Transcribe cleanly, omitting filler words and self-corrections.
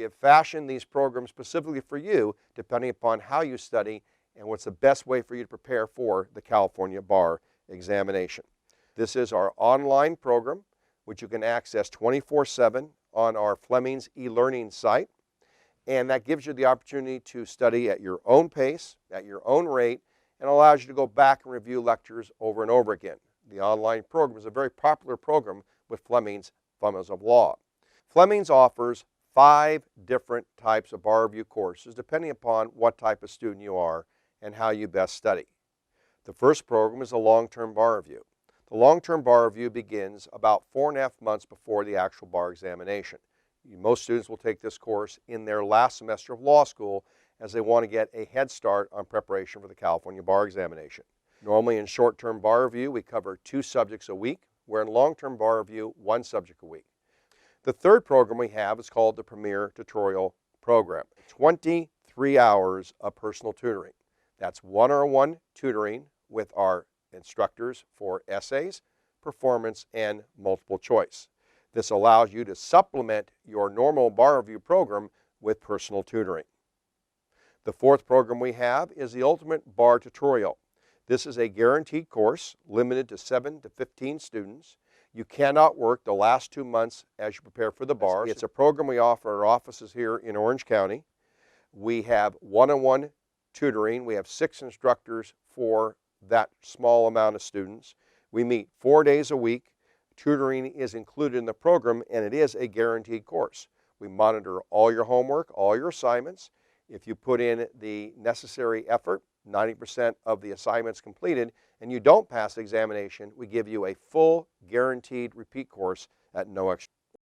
have fashioned these programs specifically for you, depending upon how you study and what's the best way for you to prepare for the California Bar examination. This is our online program, which you can access 24/7 on our Fleming's eLearning site. And that gives you the opportunity to study at your own pace, at your own rate, and allows you to go back and review lectures over and over again. The online program is a very popular program with Fleming's Fundamentals of Law. Fleming's offers 5 different types of bar review courses depending upon what type of student you are and how you best study. The first program is a long-term bar review. The long-term bar review begins about 4.5 months before the actual bar examination. Most students will take this course in their last semester of law school as they want to get a head start on preparation for the California Bar examination. Normally in short-term bar review, we cover 2 subjects a week, where in long-term bar review, 1 subject a week. The third program we have is called the Premier Tutorial Program. 23 hours of personal tutoring. That's one-on-one tutoring with our instructors for essays, performance, and multiple choice. This allows you to supplement your normal bar review program with personal tutoring. The fourth program we have is the Ultimate Bar Tutorial. This is a guaranteed course limited to 7 to 15 students. You cannot work the last 2 months as you prepare for the bar. It's a program we offer at our offices here in Orange County. We have one-on-one tutoring. We have 6 instructors for that small amount of students. We meet 4 days a week. Tutoring is included in the program, and it is a guaranteed course. We monitor all your homework, all your assignments. If you put in the necessary effort, 90% of the assignments completed, and you don't pass the examination, we give you a full guaranteed repeat course at no extra.